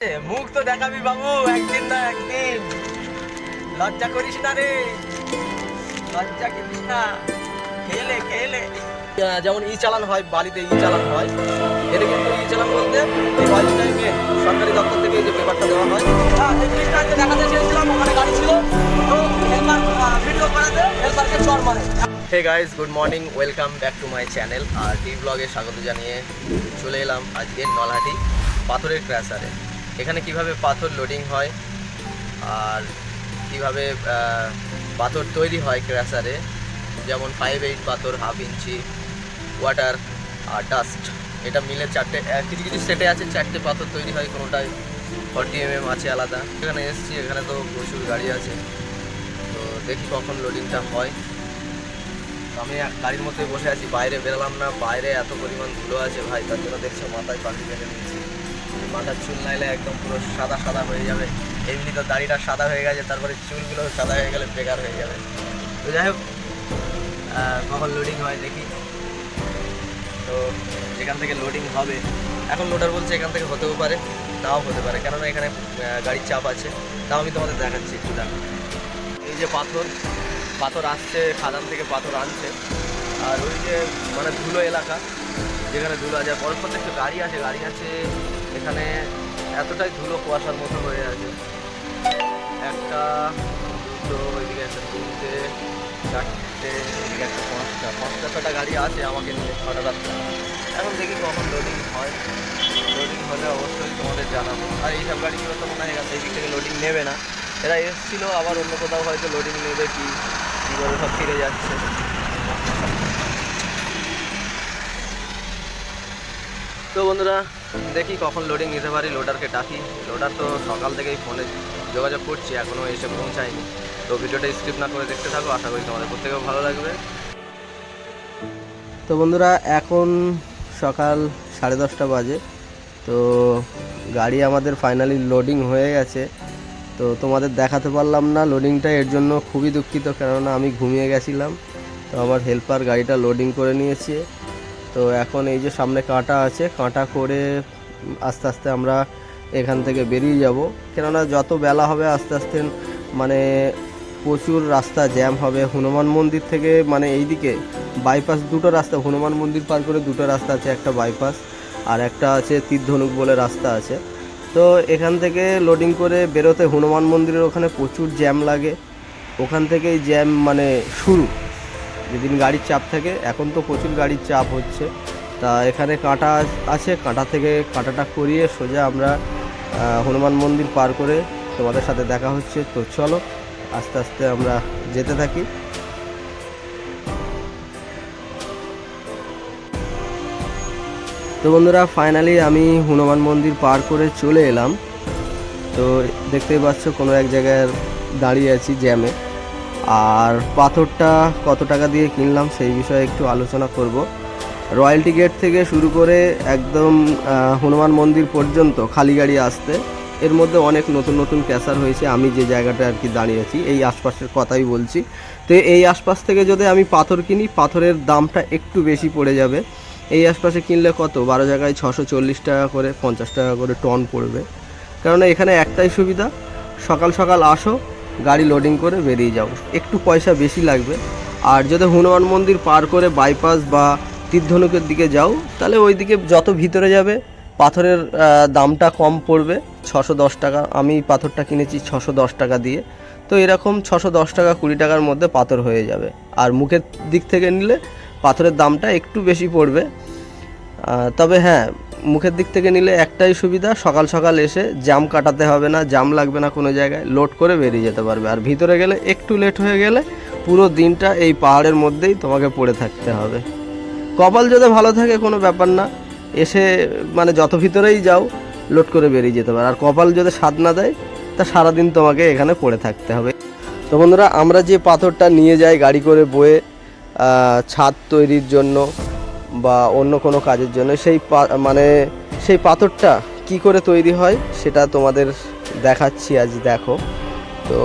মুখ তো দেখাবি বাবু, একদিন না একদিন। লজ্জা করিস না রে, লজ্জা করিস না। খেলে খেলে যেমন ই চালান হয়, বাড়িতে ই চালান হয়, এটা কিন্তু ই চালান বলতে অয়েল টাইমে সরকারি দপ্তর থেকে এই যে পেপারটা দেওয়া হয়। এই জিনিসটা আজকে দেখাতে চেয়েছিলাম, ওখানে গাড়ি ছিল তো হেল্পার ভিডিও করাতে হেল্পারকে চড় মারে। Hey guys, good morning, welcome back to my channel. আর টি ব্লগে স্বাগত জানিয়ে চলে এলাম আজকে নলহাটি পাথরের ক্র্যাশারে। এখানে কিভাবে পাথর লোডিং হয় আর কিভাবে পাথর তৈরি হয় ক্র্যাশারে, যেমন 5-8 পাথর, হাফ ইঞ্চি, ওয়াটার আর ডাস্ট, এটা মিলে চারটে, কিছু কিছু সেটে আছে চারটে পাথর তৈরি হয়, কোনোটায় 40 mm আছে আলাদা। এখানে এসেছি, এখানে তো প্রচুর গাড়ি আছে, তো দেখি কখন লোডিংটা হয়। আমি গাড়ির মধ্যে বসে আছি, বাইরে বেরোলাম না, বাইরে এত পরিমাণ ধুলো আছে ভাই, তার জন্য দেখছো মাথায় পাখি বেঁধে নিয়েছি। মাথার চুল নাইলে একদম পুরো সাদা সাদা হয়ে যাবে। এমনি তো দাড়িটা সাদা হয়ে গেছে, তারপরে চুলগুলো সাদা হয়ে গেলে বেকার হয়ে যাবে। তো যাই হোক, কখন লোডিং হয় দেখি। তো এখান থেকে লোডিং হবে, এখন লোডার বলছে এখান থেকে হতেও পারে, নাও হতে পারে, কেননা এখানে গাড়ির চাপ আছে। তাও আমি তোমাদের দেখাচ্ছি একটু। দেখো এই যে পাথর আসছে, খাদান থেকে পাথর আনছে। আর ওই যে মানে ধুলো এলাকা, যেখানে ধুলো আছে, পরস্পর দেখছো গাড়ি আছে এখানে, এতটাই ধুলো কুয়াশার মতো হয়ে আছে। একটা, দুটো, ওইদিকে একটা, তিনটে, চারটে, এদিকে একটা, পাঁচটা ছটা গাড়ি আছে আমাকে নিয়ে, 6টা রাস্তা। এখন দেখি কখন লোডিং হয়, লোডিং হলে অবশ্যই তোমাদের জানাবো। আর এইসব গাড়িগুলো তো মনে হয় এই দিক থেকে লোডিং নেবে না, এরা এসেছিলো আবার অন্য কোথাও হয়তো লোডিং নেবে, কি করে সব ফিরে যাচ্ছে। তো বন্ধুরা, দেখি কখন লোডিং নিতে পারি, লোডারকে ডাকি। লোডার তো সকাল থেকেই ফোনে যোগাযোগ করছি, এখনও এসে পৌঁছায়নি। তো ভিডিওটা স্কিপ না করে দেখতে থাকো, আশা করি তোমাদের প্রত্যেকেও ভালো লাগবে। তো বন্ধুরা, এখন সকাল 10:30 বাজে। তো গাড়ি আমাদের ফাইনালি লোডিং হয়ে গেছে। তো তোমাদের দেখাতে পারলাম না লোডিংটা, এর জন্য খুবই দুঃখিত, কেননা আমি ঘুমিয়ে গেছিলাম। তো আমার হেল্পার গাড়িটা লোডিং করে নিয়েছে। তো এখন এই যে সামনে কাঁটা আছে, কাঁটা করে আস্তে আস্তে আমরা এখান থেকে বেরিয়ে যাব, কেননা যত বেলা হবে আস্তে আস্তে মানে প্রচুর রাস্তা জ্যাম হবে। হনুমান মন্দির থেকে মানে এইদিকে বাইপাস, দুটো রাস্তা, হনুমান মন্দির পার করে দুটো রাস্তা আছে, একটা বাইপাস আর একটা আছে তীরধনুক বলে রাস্তা আছে। তো এখান থেকে লোডিং করে বেরোতে হনুমান মন্দিরের ওখানে প্রচুর জ্যাম লাগে, ওখান থেকেই জ্যাম মানে শুরু, যেদিন গাড়ির চাপ থাকে। এখন তো প্রচুর গাড়ির চাপ হচ্ছে। তা এখানে কাঁটা আছে, কাঁটা থেকে কাঁটাটা করিয়ে সোজা আমরা হনুমান মন্দির পার করে তোমাদের সাথে দেখা হচ্ছে। তো চলো আস্তে আস্তে আমরা যেতে থাকি। তো বন্ধুরা, ফাইনালি আমি হনুমান মন্দির পার করে চলে এলাম। তো দেখতেই পাচ্ছ কোনো এক জায়গায় দাঁড়িয়ে আছি জ্যামে। আর পাথরটা কত টাকা দিয়ে কিনলাম সেই বিষয়ে একটু আলোচনা করব। রয়্যালটি গেট থেকে শুরু করে একদম হনুমান মন্দির পর্যন্ত খালি গাড়ি আসতে, এর মধ্যে অনেক নতুন নতুন ক্যাসার হয়েছে। আমি যে জায়গাটা আর কি দাঁড়িয়ে আছি এই আশপাশের কথাই বলছি। তো এই আশপাশ থেকে যদি আমি পাথর কিনি, পাথরের দামটা একটু বেশি পড়ে যাবে। এই আশপাশে কিনলে কত, 12 জায়গায় 640 টাকা করে, 50 টাকা করে টন পড়বে। কারণ এখানে একটাই সুবিধা, সকাল সকাল আসো, গাড়ি লোডিং করে বেরিয়ে যাও, একটু পয়সা বেশি লাগবে। আর যদি হনুমান মন্দির পার করে বাইপাস বা তীরধনুকের দিকে যাও, তাহলে ওই দিকে যত ভিতরে যাবে পাথরের দামটা কম পড়বে, 610 টাকা। আমি পাথরটা কিনেছি 610 টাকা দিয়ে। তো এরকম 610 টাকা 20 টাকার মধ্যে পাথর হয়ে যাবে। আর মুখের দিক থেকে নিলে পাথরের দামটা একটু বেশি পড়বে। তবে হ্যাঁ, মুখের দিক থেকে নিলে একটাই সুবিধা, সকাল সকাল এসে জাম কাটাতে হবে না, জাম লাগবে না কোনো জায়গায়, লোড করে বেরিয়ে যেতে পারবে। আর ভিতরে গেলে একটু লেট হয়ে গেলে পুরো দিনটা এই পাহাড়ের মধ্যেই তোমাকে পড়ে থাকতে হবে। কপাল যদি ভালো থাকে কোনো ব্যাপার না, এসে মানে যত ভিতরেই যাও লোড করে বেরিয়ে যেতে পারে। আর কপাল যদি সাথ না দেয় তা সারাদিন তোমাকে এখানে পড়ে থাকতে হবে। তো বন্ধুরা, আমরা যে পাথরটা নিয়ে যাই গাড়ি করে বয়ে ছাদ তৈরির জন্য বা অন্য কোনো কাজের জন্য, সেই পাথরটা কি করে তৈরি হয় সেটা তোমাদের দেখাচ্ছি আজ। দেখো, তো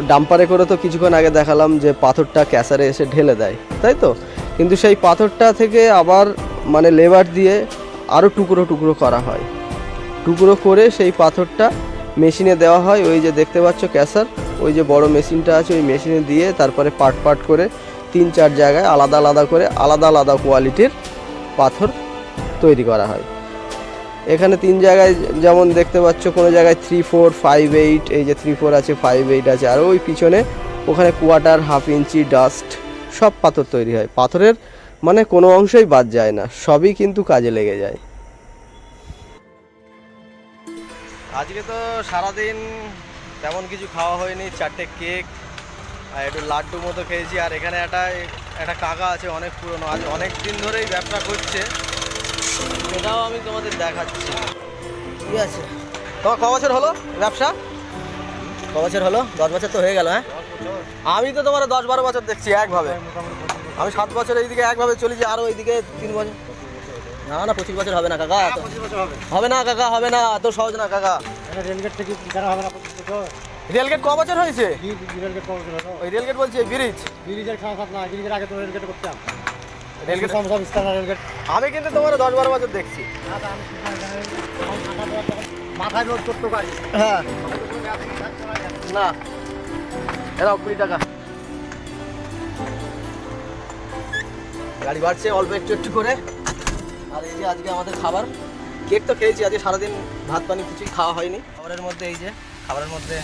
ডাম্পারে করে তো কিছুক্ষণ আগে দেখালাম যে পাথরটা ক্যাসারে এসে ঢেলে দেয়, তাই তো। কিন্তু সেই পাথরটা থেকে আবার মানে লেবার দিয়ে আরও টুকরো টুকরো করা হয়। টুকরো করে সেই পাথরটা মেশিনে দেওয়া হয়। ওই যে দেখতে পাচ্ছ ক্যাসার, ওই যে বড় মেশিনটা আছে, ওই মেশিনে দিয়ে তারপরে পার্ট পার্ট করে 3-4 জায়গায় আলাদা আলাদা করে আলাদা আলাদা কোয়ালিটির পাথর তৈরি করা হয়। এখানে 3 জায়গায় যেমন দেখতে পাচ্ছ, কোনো জায়গায় 3, 4, 5, 8, এই যে 3, 4 আছে, 5, 8 আছে, আর ওই পিছনে ওখানে কোয়ার্টার, হাফ ইঞ্চি, ডাস্ট সব পাথর তৈরি হয়। পাথরের মানে কোনো অংশই বাদ যায় না, সবই কিন্তু কাজে লেগে যায়। আজকে তো সারাদিন তেমন কিছু খাওয়া হয়নি, 4টে কেক আর একটু লাড্ডু মতো খেয়েছি। আর এখানে একটা কাকা আছে অনেক পুরনো, আজ অনেক দিন ধরেই ব্যবসা করছে, সেটাও আমি তোমাদের দেখাচ্ছি। ঠিক আছে, তোমার ক বছর হলো ব্যবসা? ক বছর হলো? 10 বছর তো হয়ে গেল। হ্যাঁ, আমি তো তোমার 10-12 বছর দেখছি একভাবে। আমি 7 বছর এইদিকে একভাবে চলেছি, আরও এইদিকে 3 বছর। না না, 25 বছর হবে না কাকা, হবে না কাকা, হবে না, এত সহজ না কাকা। রেলগেট থেকে হবে না 25 বছর। রেলগেট ক বছর হয়েছে? রেলগেট কত বছর হলো? ওই রেলগেট বলছি, ব্রিজ। ব্রিজের খাওয়া না, ব্রিজের আগে তো রেলগেট করতাম। রেলগেট সব ইস্তার না রেলগেট। আমি কিন্তু তোমার 10-12 বছর দেখছি। মাথায় রোদ করতো গাড়ি। হ্যাঁ, না এরাও 20 টাকা। গাড়ি বাড়ছে অল্প একটু একটু করে। আর এই যে আজকে আমাদের খাবার, কেক তো খেয়েছি, আজকে সারাদিন ভাত পানি কিছুই খাওয়া হয়নি। খাবারের মধ্যে এই যে খাবারের মধ্যে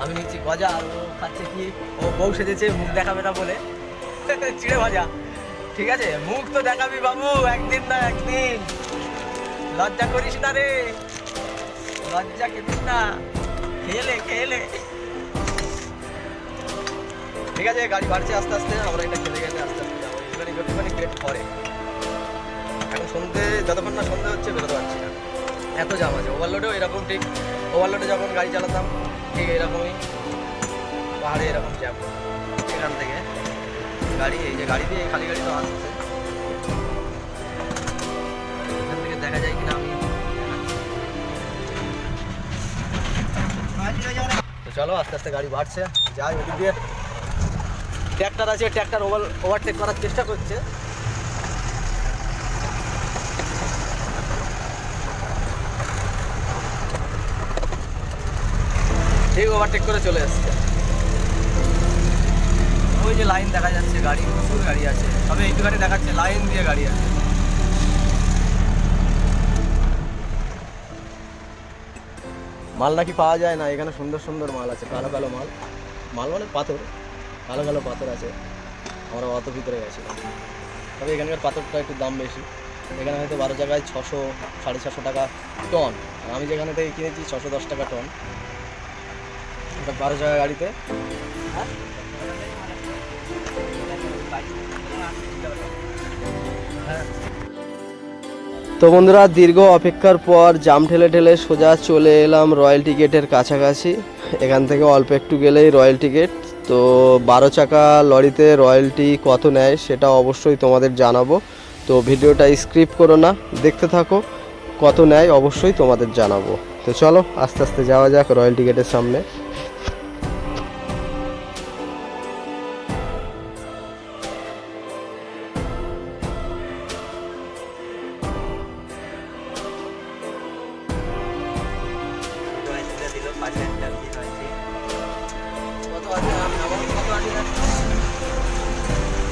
আমি নিচ্ছি গজা, আর ও খাচ্ছে কি, ও বউ সেজেছে মুখ দেখাবে না বলে চিড়ে ভাজা। ঠিক আছে, মুখ তো দেখাবি বাবু, একদিন না একদিন। লজ্জা করিস না রে, লজ্জা করিস না, খেলে খেলে। ঠিক আছে, গাড়ি বাড়ছে আস্তে আস্তে, আমরা এটা খেলে গেলে আস্তে আস্তে যাবো। একটুখানি পেট ভরে। এখন সন্ধ্যে, যতক্ষণ না সন্ধ্যে হচ্ছে বেরোতে পারছি না, এত জাম আছে। ওভারলোডেও এরকম, ঠিক ওভারলোডে যখন গাড়ি চালাতাম ঠিক এরকমই, পাহাড়ে এরকম জ্যাম। এখান থেকে গাড়ি, এই যে গাড়ি দিয়ে খালি গাড়ি তো আসছে, এখান থেকে দেখা যায় কিনা আমি। তো চলো, আস্তে আস্তে গাড়ি বাড়ছে, যাই। ওদিক দিয়ে ট্র্যাক্টর আছে, ট্র্যাক্টর ওভারটেক করার চেষ্টা করছে। ঠিক ওভারটেক করে চলে এসছে। ওই যে লাইন দেখা যাচ্ছে, গাড়ি প্রচুর গাড়ি আছে, তবে এইটুখানি দেখাচ্ছে লাইন দিয়ে গাড়ি আছে। মাল নাকি পাওয়া যায় না এখানে, সুন্দর সুন্দর মাল আছে, কালো কালো মাল, মাল মানে পাথর, কালো কালো পাথর আছে। আমরা অত ভিতরে গেছিলাম, তবে এখানকার পাথরটা একটু দাম বেশি। এখানে হয়তো 12 জায়গায় 600-650 টাকা টন, আর আমি যেখানে থেকে কিনেছি 610 টাকা টন। এটা 12 জায়গা গাড়িতে। হ্যাঁ, তো বন্ধুরা, দীর্ঘ অপেক্ষার পর জাম ঠেলে ঠেলে সোজা চলে এলাম রয়্যাল গেটের কাছাকাছি। এখান থেকে অল্প একটু গেলেই রয়্যাল গেট। তো 12 চাকা লরিতে রয়্যালটি কত নেয় সেটা অবশ্যই তোমাদের জানাবো। তো ভিডিওটা স্কিপ করো না, দেখতে থাকো, কত নেয় অবশ্যই তোমাদের জানাবো। তো চলো আস্তে আস্তে যাওয়া যাক রয়্যাল গেটের সামনে।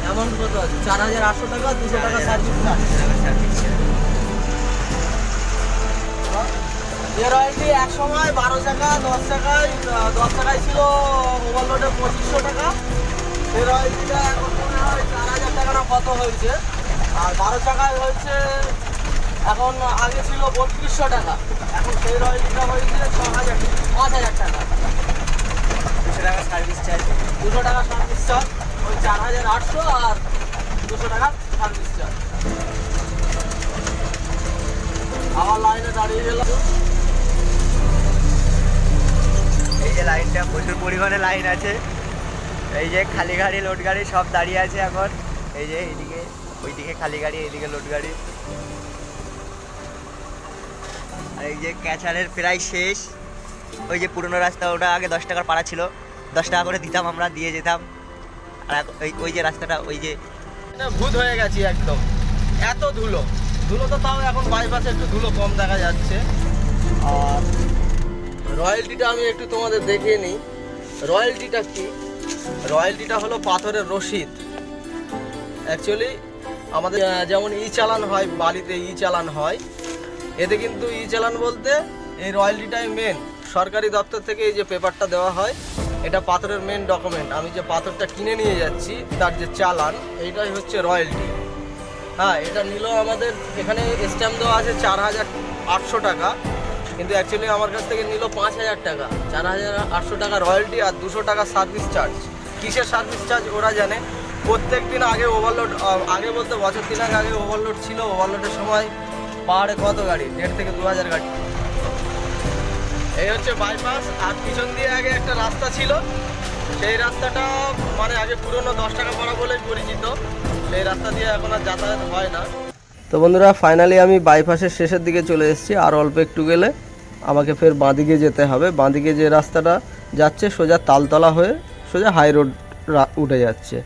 অ্যামাউন্ট কত আছে? 4800 টাকা, 200 টাকা সার্ভিস। যে রয়্যালটি এক সময় 12 টাকা 10 টাকায় ছিল ওভারলোডে 2500 টাকা, সেই রয়্যালটিটা এখন মনে হয় 4000 টাকা না কত হয়েছে। আর 12 টাকায় হয়েছে এখন, আগে ছিল 3200 টাকা, এখন সেই রয়্যালটিটা হয়েছে 5000 টাকা। 200 টাকা সার্ভিস চার্জ, 200 টাকা সার্ভিস চার্জ, ওই 4800 আর 200 টাকা সার্ভিস চার্জ। আবার লাইনে দাঁড়িয়ে গেলাম। এই যে লাইনটা প্রচুর পরিমাণে লাইন আছে, এই যে খালি গাড়ি লোড গাড়ি সব দাঁড়িয়ে আছে এখন। এই যে এইদিকে, ওইদিকে খালি গাড়ি, এইদিকে লোড গাড়ি। আর এই যে ক্যাচারের প্রায় শেষ, ওই যে পুরনো রাস্তা, ওটা আগে 10 টাকার পাড়া ছিল, 10 টাকা করে দিতাম, আমরা দিয়ে যেতাম। আর ওই যে রাস্তাটা, ওই যে ভূত হয়ে গেছি একদম, এত ধুলো। ধুলো তো তাও এখন বাইপাসে একটু ধুলো কম দেখা যাচ্ছে, আর রয়্যালটিটা আমি একটু তোমাদের দেখিয়ে নিই। রয়্যালটিটা কি? রয়্যালটিটা হলো পাথরের রসিদ। অ্যাকচুয়ালি আমাদের যেমন ই চালান হয়, বালিতে ই চালান হয়, এতে কিন্তু ই চালান বলতে এই রয়্যালটিটাই মেন। সরকারি দপ্তর থেকে এই যে পেপারটা দেওয়া হয়, এটা পাথরের মেন ডকুমেন্ট। আমি যে পাথরটা কিনে নিয়ে যাচ্ছি তার যে চালান, এইটাই হচ্ছে রয়্যালটি। হ্যাঁ, এটা নিল আমাদের এখানে স্ট্যাম্প দেওয়া আছে 4,800 টাকা, কিন্তু অ্যাকচুয়ালি আমার কাছ থেকে নিল 5,000 টাকা। 4,800 টাকা রয়্যালটি আর 200 টাকা সার্ভিস চার্জ। কিসের সার্ভিস চার্জ ওরা জানে। প্রত্যেক দিন আগে ওভারলোড, আগে বলতে বছর 3 আগে ওভারলোড ছিল। ওভারলোডের সময় পাহাড়ে কত গাড়ি, 1,500 থেকে 2,000 গাড়ি। এই হচ্ছে বাইপাস। আর পিছন দিয়ে আগে একটা রাস্তা ছিল, সেই রাস্তাটা মানে আগে পুরনো 10 টাকা পাড়া বলেই পরিচিত। সেই রাস্তা দিয়ে এখন আর যাতায়াত হয় না। তো বন্ধুরা, ফাইনালি আমি বাইপাসের শেষের দিকে চলে এসেছি। আর অল্প একটু গেলে আমাকে ফের বাঁদিকে যেতে হবে। বাঁদিকে যে রাস্তাটা যাচ্ছে সোজা তালতলা হয়ে সোজা হাই রোড উঠে যাচ্ছে।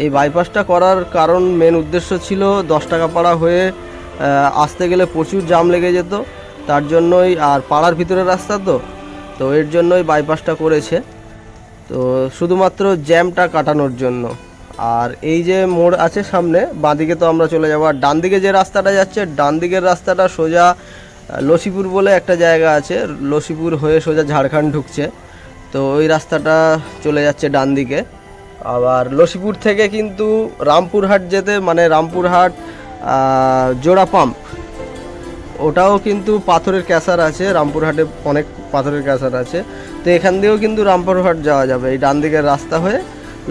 এই বাইপাসটা করার কারণ, মেন উদ্দেশ্য ছিল 10 টাকা পাড়া হয়ে আসতে গেলে প্রচুর জাম লেগে যেত, তার জন্যই। আর পাড়ার ভিতরের রাস্তা তো এর জন্যই বাইপাসটা করেছে, তো শুধুমাত্র জ্যামটা কাটানোর জন্য। আর এই যে মোড় আছে সামনে, বাঁদিকে তো আমরা চলে যাবো। আর ডান দিকে যে রাস্তাটা যাচ্ছে, ডান দিকের রাস্তাটা সোজা লসিপুর বলে একটা জায়গা আছে, লসিপুর হয়ে সোজা ঝাড়খণ্ড ঢুকছে। তো ওই রাস্তাটা চলে যাচ্ছে ডান দিকে। আবার লসিপুর থেকে কিন্তু রামপুরহাট যেতে, মানে রামপুরহাট জোড়া পাম্প, ওটাও কিন্তু পাথরের ক্যাসার আছে। রামপুরহাটে অনেক পাথরের ক্যাসার আছে। তো এখান দিয়েও কিন্তু রামপুরহাট যাওয়া যাবে, এই ডান দিকের রাস্তা হয়ে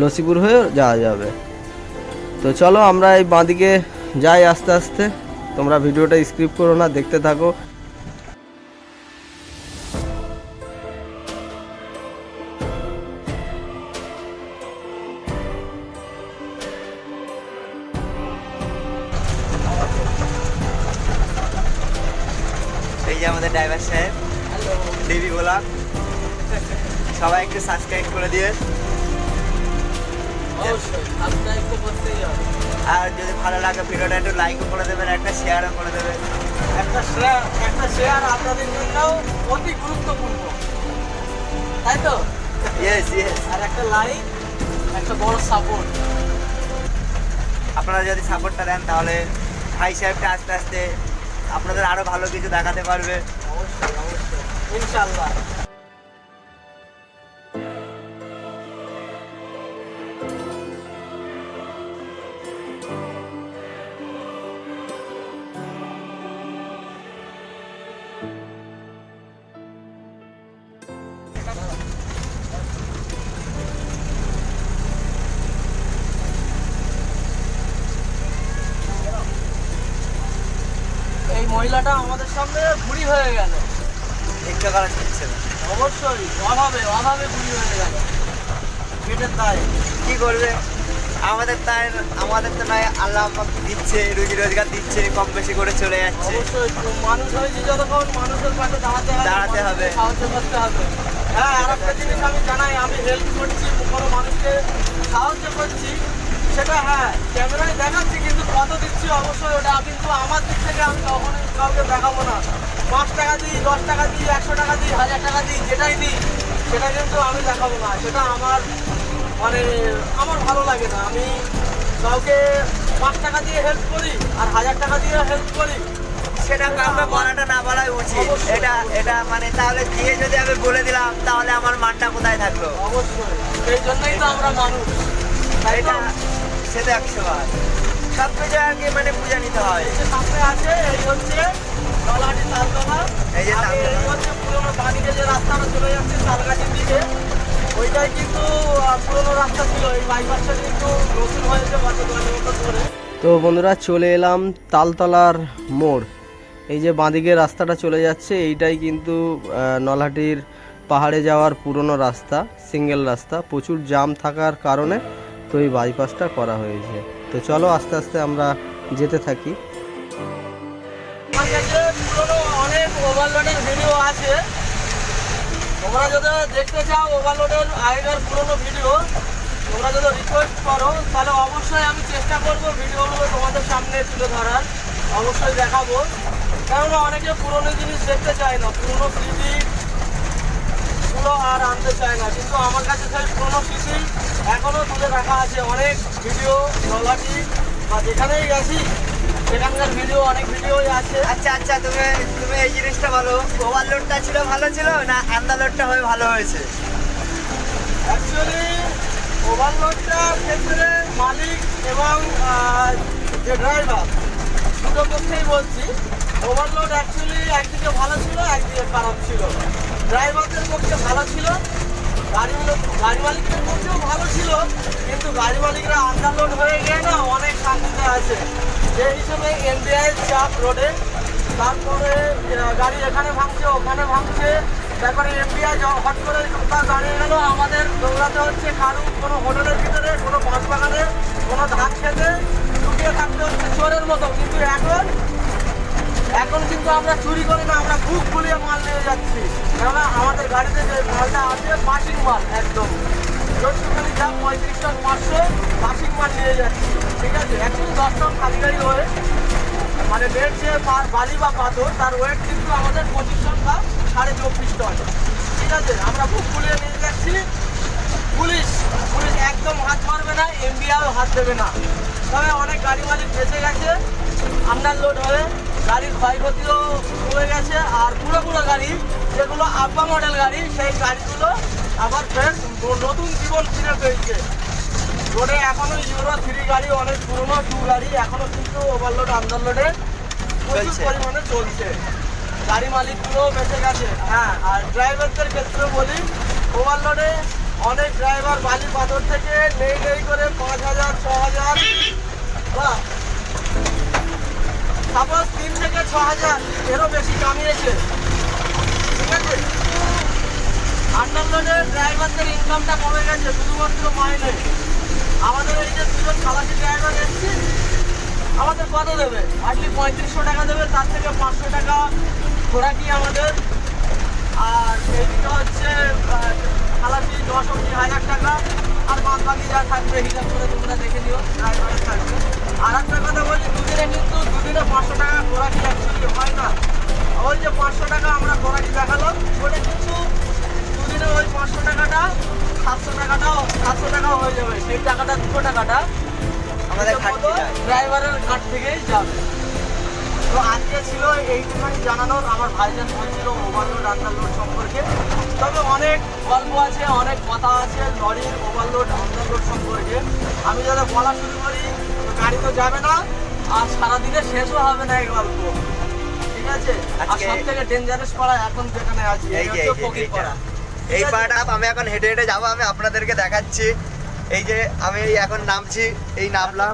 লসিপুর হয়ে যাওয়া যাবে। তো চলো আমরা এই বাঁদিকে যাই আস্তে আস্তে। তোমরা ভিডিওটা স্কিপ করো না, দেখতে থাকো। এই যে আমাদের ড্রাইভার সাহেব, দেবী বলা। সবাই একটু সাবস্ক্রাইব করে দিয়ে, আর যদি ভালো লাগে ভিডিওটা একটু লাইকও করে দেবেন, একটা শেয়ারও করে দেবেন। একটা শেয়ার আপনাদের জন্য অতি গুরুত্বপূর্ণ, তাই তো? Yes yes. আর একটা লাইক, একটা বড় সাপোর্ট। আপনারা যদি সাপোর্টটা দেন তাহলে ভাই সাহেবটা আস্তে আস্তে আপনাদের আরো ভালো কিছু দেখাতে পারবে। অবশ্যই অবশ্যই, ইনশাআল্লাহ। এই মহিলাটা আমাদের সামনে বুড়ি হয়ে গেল। একটা করা হচ্ছে না। অবশ্যই অভাবে বুড়ি হয়ে গেল পেটের দায়ে। কি করবে, আমাদের তো নয়, আল্লাহ আমাকে দিচ্ছে, রুজি রোজগার দিচ্ছে, কম বেশি করে চলে যাচ্ছে। অবশ্যই মানুষ হয়েছি যতক্ষণ, মানুষের পাশে দাঁড়াতে হবে, সাহায্য করতে হবে। হ্যাঁ, আর একটা জিনিস আমি জানাই, আমি হেল্প করছি, কোনো মানুষকে সাহায্য করছি, সেটা হ্যাঁ ক্যামেরায় দেখাচ্ছি, কিন্তু কত দিচ্ছি অবশ্যই ওটা কিন্তু আমার দিক থেকে আমি কখনোই কাউকে দেখাবো না। 5 টাকা দিই, 10 টাকা দিই, 100 টাকা দিই, 1000 টাকা দিই, যেটাই দিই সেটা কিন্তু আমি দেখাবো না। সেটা আমার মানে আমার ভালো লাগে না। আমি কাউকে 5 টাকা দিয়ে হেল্প করি আর 1000 টাকা দিয়ে হেল্প করি, সেটা কাউকে বলাটা না বলাই উচিত। এটা মানে তাহলে দিয়ে যদি আমি বলে দিলাম তাহলে আমার মানটা কোথায় থাকলো? অবশ্যই, সেই জন্যই তো আমরা মানুষ। এটা সেটা 100 বার সব কিছু আর কি মানে বুঝে নিতে হয়। এই যে সামনে আছে, এই হচ্ছে নলহাটি তালতলা। এই যে তালতলা। এই হচ্ছে পুরোনো বাড়িতে যে রাস্তাটা চলে যাচ্ছে তালগাছির দিকে, ওইটাই কিন্তু পুরোনো রাস্তা ছিল। এই বাইপাসটা কিন্তু নতুন হয়েছে গত 10 বছর ধরে। তো বন্ধুরা, চলে এলাম তালতলার মোড়। এই যে বাঁদিকে রাস্তাটা চলে যাচ্ছে, এইটাই কিন্তু নলহাটির পাহাড়ে যাওয়ার পুরনো রাস্তা, সিঙ্গেল রাস্তা। প্রচুর জাম থাকার কারণে তো এই বাইপাসটা করা হয়েছে। তো চলো আস্তে আস্তে আমরা যেতে থাকি। পুরোনো অনেক ওভারলোডের ভিডিও আছে, তোমরা যদি দেখতে চাও ওভারলোডের আগেকার পুরোনো ভিডিও, তোমরা যদি রিকোয়েস্ট করো তাহলে অবশ্যই আমি চেষ্টা করবো ভিডিওগুলো তোমাদের সামনে তুলে ধরার, অবশ্যই দেখাবো। কেননা অনেকে পুরনো জিনিস দেখতে চায় না, পুরনো স্মৃতি গুলো আর আনতে চায় না, কিন্তু আমার কাছে সেই পুরনো স্মৃতি এখনো তুলে রাখা আছে। অনেক ভিডিও নলাটি বা যেখানেই গেছি সেখানকার ভিডিও, অনেক ভিডিওই আছে। আচ্ছা আচ্ছা, তুমি তুমি এই জিনিসটা বলো, ওভারলোডটা ছিল ভালো ছিল না আন্ডারলোডটা হয়ে ভালো হয়েছে? অ্যাকচুয়ালি ওভারলোডটার ক্ষেত্রে মালিক এবং যে ড্রাইভার দুটো পক্ষেই বলছি, ওভারলোড অ্যাকচুয়ালি একদিকে ভালো ছিল একদিকে খারাপ ছিল। ড্রাইভারদের পক্ষে ভালো ছিল, গাড়ি মালিকদের পক্ষেও ভালো ছিল, কিন্তু গাড়ি মালিকরা আন্ডারলোড হয়ে গিয়ে না অনেক শান্তিতে আছে। যে হিসেবে এনডিআই চাপ রোডে, তারপরে গাড়ি এখানে ভাঙছে ওখানে ভাঙছে, তারপরে এনডিআই হট করে দাঁড়িয়ে গেল, আমাদের দৌড়াতে হচ্ছে কারু কোনো হোটেলের ভিতরে, কোনো বাঁশ বাগানে, কোনো ধান খেতে লুকিয়ে থাকতে হচ্ছে চোরের মতো। কিন্তু এখন কিন্তু আমরা চুরি করি না, আমরা বুক ফুলিয়ে মাল নিয়ে যাচ্ছি। কেননা আমাদের গাড়িতে যে মালটা আছে পাসিং মাল, একদম একটুখানি যা 35 টন 500 পাসিং মাল নিয়ে যাচ্ছি, ঠিক আছে। অ্যাকচুয়ালি 10 টন খালি গাড়ি হয়ে মানে নেট যে বালি বা পাথর তার ওয়েট কিন্তু আমাদের 25 টন বা 24.5 টন, ঠিক আছে। আমরা বুক ফুলিয়ে নিয়ে যাচ্ছি। পুলিশ একদম হাত মারবে না, এমবিআও হাত দেবে না। তবে অনেক গাড়ি মালিক বেঁচে গেছে আন্ডারলোড হয়ে, গাড়ির ক্ষয়ক্ষতিও হয়ে গেছে। আর পুরো গাড়ি যেগুলো আব্বা মডেল গাড়ি, সেই গাড়িগুলো আবার ফের নতুন জীবন ফিরে পেয়েছে। রোডে এখনও ইউরো 3 গাড়ি, অনেক পুরোনো 2 গাড়ি এখনও কিন্তু ওভারলোড আন্ডারলোডে প্রচুর পরিমাণে চলছে। গাড়ি মালিকগুলোও বেঁচে গেছে। হ্যাঁ, আর ড্রাইভারদের ক্ষেত্রে বলি, ওভারলোডে অনেক ড্রাইভার বালি পাথর থেকে নেই করে 5,000 6,000 বা সাপোজ 3 থেকে 6,000 এরও বেশি কামিয়েছে, ঠিক আছে। আন্ডারলোডে ড্রাইভারদের ইনকামটা কমে গেছে শুধুমাত্র মাইনে। আমাদের এই যে দুজন খালাসি ড্রাইভার এসছে, আমাদের কত দেবে? হার্ডলি 3500 টাকা দেবে, তার থেকে 500 টাকা খোরাকি আমাদের। আর এইদিকে হচ্ছে খালাসি 10,000 টাকা, আর বাকি যা থাকবে হিসাব করে তোমরা দেখে নিও, ড্রাইভারের থাকবে। আর একটা কথা বলি, দুদিনে 500 টাকা খোরাকি অ্যাকচুয়ালি হয় না। ওই যে 500 টাকা আমরা খোরাকি দেখালাম, ওটা কিন্তু দুদিনে ওই 500 টাকাটা 700 টাকাও হয়ে যাবে। সেই টাকাটা 2 টাকাটা আমাদের ড্রাইভারের কাছ থেকেই যাবে। তো আজকে ছিল এইটুখানি জানানোর। আমার ভাইজান বলছিল ওভারলোড আন্ডারলোড সম্পর্কে। তবে অনেক গল্প আছে, অনেক কথা আছে লরির ওভারলোড আন্ডারলোড সম্পর্কে। আমি যারা বলা শুরু করি তো গাড়ি তো যাবে না, আর সারাদিনে শেষও হবে না এই গল্প, ঠিক আছে। আর সব থেকে ডেঞ্জারাস পাড়া এখন যেখানে আছি, এই হচ্ছে ফকির পাড়া। এই পাড়াটা আমি এখন হেঁটে হেঁটে যাবো, আমি আপনাদেরকে দেখাচ্ছি। এই যে আমি এখন নামছি, এই নামলাম,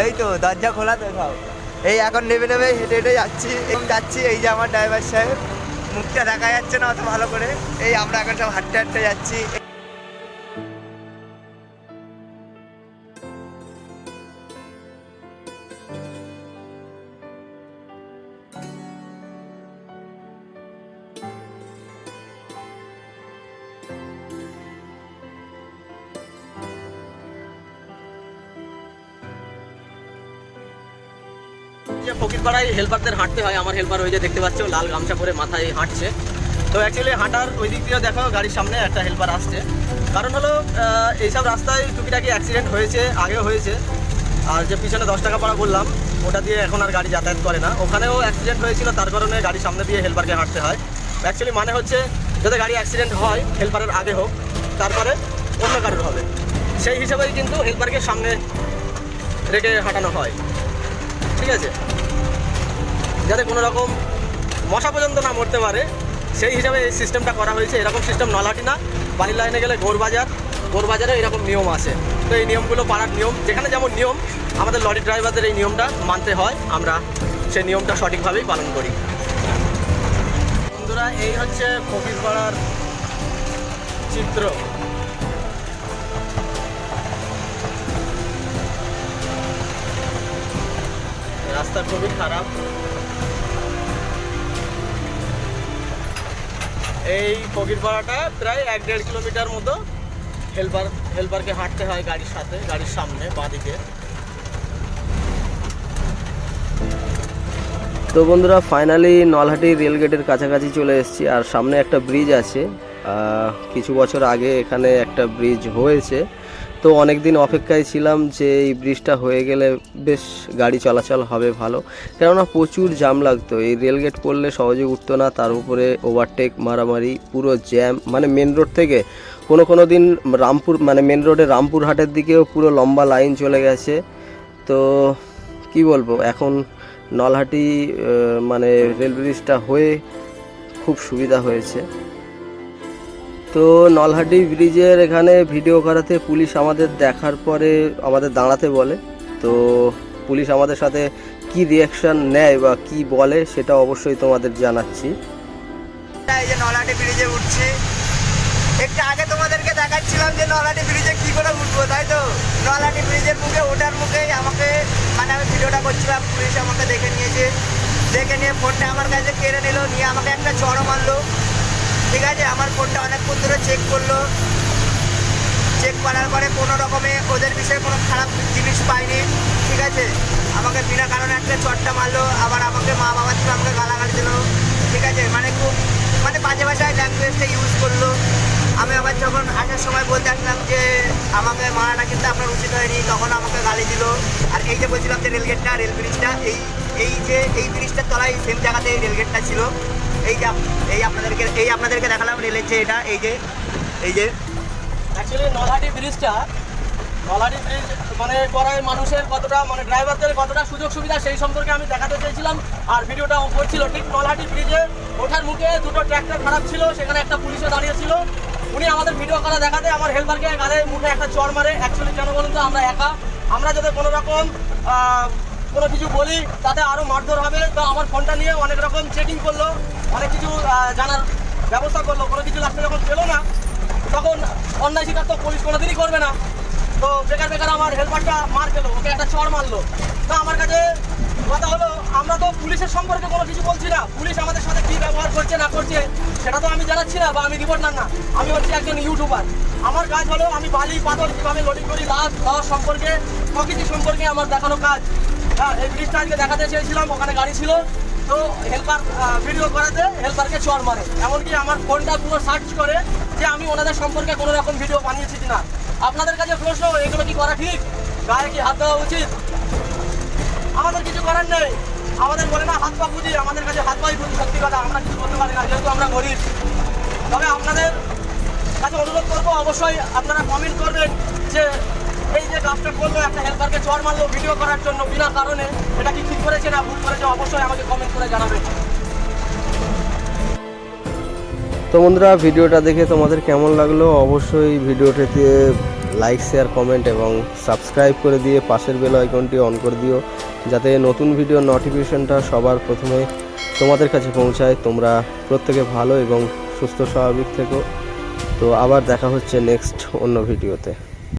এই তো দরজা খোলা তো সব। এই এখন নেমে হেঁটে হেঁটে যাচ্ছি। এই যে আমার ড্রাইভার সাহেব, মুখটা দেখা যাচ্ছে না অত ভালো করে। এই আমরা এখন সব হাঁটতে হাঁটতে যাচ্ছি। যে ফকিরপাড়ায় হেল্পারদের হাঁটতে হয়, আমার হেল্পার ওই যে দেখতে পাচ্ছ লাল গামছা পরে মাথায় হাঁটছে। তো অ্যাকচুয়ালি হাঁটার ওই দিক দিয়ে দেখো গাড়ির সামনে একটা হেল্পার আসছে। কারণ হলো এইসব রাস্তায় টুকিটাকি অ্যাক্সিডেন্ট হয়েছে, আগেও হয়েছে। আর যে পিছনে 10 টাকা পাড়া বললাম, ওটা দিয়ে এখন আর গাড়ি যাতায়াত করে না, ওখানেও অ্যাক্সিডেন্ট হয়েছিল, তার কারণে গাড়ির সামনে দিয়ে হেল্পারকে হাঁটতে হয়। অ্যাকচুয়ালি মানে হচ্ছে যাতে গাড়ি অ্যাক্সিডেন্ট হয় হেল্পারের আগে হোক, তারপরে অন্য কারোর হবে, সেই হিসাবেই কিন্তু হেল্পারকে সামনে রেখে হাঁটানো হয়, ঠিক আছে। যাতে কোনো রকম মশা পর্যন্ত না মরতে পারে, সেই হিসাবে এই সিস্টেমটা করা হয়েছে। এরকম সিস্টেম নলাটি না, বাড়ির লাইনে গেলে গোরবাজারে এরকম নিয়ম আছে। তো এই নিয়মগুলো পাড়ার নিয়ম, যেখানে যেমন নিয়ম আমাদের লরি ড্রাইভারদের এই নিয়মটা মানতে হয়, আমরা সেই নিয়মটা সঠিকভাবেই পালন করি। বন্ধুরা, এই হচ্ছে ফকিরপাড়ার চিত্র। রাস্তা খুবই খারাপ। এই ফকিরপাড়াটা প্রায় 1-1.5 কিলোমিটার মতো হেল্পারকে হাঁটতে হয় গাড়ির সাথে, গাড়ির সামনে বাঁদিকে। তো বন্ধুরা ফাইনালি নলহাটি রেলগেটের কাছাকাছি চলে এসেছি, আর সামনে একটা ব্রিজ আছে। কিছু বছর আগে এখানে একটা ব্রিজ হয়েছে, তো অনেক দিন অপেক্ষায় ছিলাম যে এই ব্রিজটা হয়ে গেলে বেশ গাড়ি চলাচল হবে ভালো, কেননা প্রচুর জাম লাগতো। এই রেলগেট পড়লে সহজে উঠতো না, তার উপরে ওভারটেক মারামারি, পুরো জ্যাম। মানে মেন রোড থেকে কোনো দিন রামপুর, মানে মেন রোডে রামপুরহাটের দিকেও পুরো লম্বা লাইন চলে গেছে। তো কি বলবো, এখন নলহাটি মানে রেল ব্রিজটা হয়ে খুব সুবিধা হয়েছে। তো নলহাটি ব্রিজের এখানে ভিডিও করাতে পুলিশ আমাদের দেখার পরে আমাদের দাঁড়াতে বলে। তো পুলিশ আমাদের সাথে কি রিয়াকশন নেয় বা কি বলে সেটা অবশ্যই তোমাদের জানাচ্ছি। এই যে নলহাটি ব্রিজে উঠছি, একটু আগে তোমাদেরকে দেখাচ্ছিলাম যে নলহাটি ব্রিজে কি করে উঠবো, তাই তো নলহাটি ব্রিজের মুখে ওঠার মুখেই আমাকে, মানে আমি ভিডিওটা করছিলাম, পুলিশ আমাকে দেখে নিয়েছে। দেখে নিয়ে ফোনটা আমার কাছে কেড়ে নিল, নিয়ে আমাকে একটা চড়ও মারলো। ঠিক আছে, আমার ফোনটা অনেকক্ষণ ধরে চেক করলো। চেক করার পরে কোনো রকমে ওদের বিষয়ে কোনো খারাপ জিনিস পাইনি। ঠিক আছে, আমাকে বিনা কারণে একটা চটটা মারলো, আবার আমাকে মা বাবা ছিল আমাকে গালাগালি দিল। ঠিক আছে, মানে খুব মানে বাজে ভাষায় ল্যাঙ্গুয়েজটা ইউজ করলো। আমি আবার যখন আসার সময় বলতে আসলাম যে আমাকে মারাটা কিন্তু আপনার উচিত হয়নি, তখন আমাকে গালি দিল। আর এই যে বলছিলাম যে রেলগেটটা, রেল ব্রিজটা, এই ব্রিজটার তলায় সেম জায়গাতে এই রেলগেটটা ছিল। এই আপনাদেরকে দেখালাম রেলের যে এটা, এই যে অ্যাকচুয়ালি নলহাটি ব্রিজ মানে করায় মানুষের কতটা, মানে ড্রাইভারদের কতটা সুযোগ সুবিধা সেই সম্পর্কে আমি দেখাতে চেয়েছিলাম। আর ভিডিওটা করছিল ঠিক নলহাটি ব্রিজে ওঠার মুখে দুটো ট্র্যাক্টর খারাপ ছিল, সেখানে একটা পুলিশও দাঁড়িয়েছিল। উনি আমাদের ভিডিও করা দেখাতে আমার হেল্পারকে গালে মুখে একটা চড় মারে। অ্যাকচুয়ালি কেন বলুন তো, আমরা একা, আমরা যাতে কোনো রকম কোনো কিছু বলি তাতে আরও মারধর হবে। তো আমার ফোনটা নিয়ে অনেক রকম চেকিং করলো, অনেক কিছু জানার ব্যবস্থা করলো। কোনো কিছু লাস্টে যখন পেলো না, তখন অন্যায় শিকার তো পুলিশ কোনোদিনই করবে না। তো বেকার আমার হেল্পারটা মার পেলো, ওকে একটা চড় মারলো। তো আমার কাছে কথা হলো, আমরা তো পুলিশের সম্পর্কে কোনো কিছু বলছি না, পুলিশ আমাদের সাথে কী ব্যবহার করছে না করছে সেটা তো আমি জানাচ্ছি না, বা আমি রিপোর্টার না, আমি হচ্ছি একজন ইউটিউবার। আমার কাজ হলো আমি বালি পাথর কীভাবে লোডিং করি, লাশ সম্পর্কে, প্রকৃতি সম্পর্কে আমার দেখানো কাজ। হ্যাঁ, এই ব্রিজটা আজকে দেখাতে চেয়েছিলাম, ওখানে গাড়ি ছিল, তো হেল্পার ভিডিও করাতে হেল্পারকে চড় মারে। এমনকি আমার ফোনটা পুরো সার্চ করে যে আমি ওনাদের সম্পর্কে কোনো রকম ভিডিও বানিয়েছি কিনা। আপনাদের কাছে প্রশ্ন, এগুলো কি করা ঠিক? গায়ে কি হাত দেওয়া উচিত? আমাদের কিছু করার নেই, আমাদের বলে না হাত পা বুঝি, আমাদের কাছে হাত পাই বুঝি, সত্যি কথা আমরা কিছু করতে পারি না, যেহেতু আমরা গরিব। তবে আপনাদের কাছে অনুরোধ করবো, অবশ্যই আপনারা কমেন্ট করবেন যে এই যে কাজটা করলো, একটা হেল্পারকে চড় মারলো ভিডিও করার জন্য বিনা কারণে, এটা কি ঠিক করেছে না ভুল করেছে, অবশ্যই আমাকে কমেন্ট করে জানাবেন। তো বন্ধুরা, ভিডিওটা দেখে তোমাদের কেমন লাগলো অবশ্যই ভিডিওটিতে লাইক, শেয়ার, কমেন্ট এবং সাবস্ক্রাইব করে দিয়ে পাশের বেল আইকনটি অন করে দিও, যাতে নতুন ভিডিওর নোটিফিকেশনটা সবার প্রথমে তোমাদের কাছে পৌঁছায়। তোমরা প্রত্যেকে ভালো এবং সুস্থ স্বাভাবিক থেকো। তো আবার দেখা হচ্ছে নেক্সট অন্য ভিডিওতে।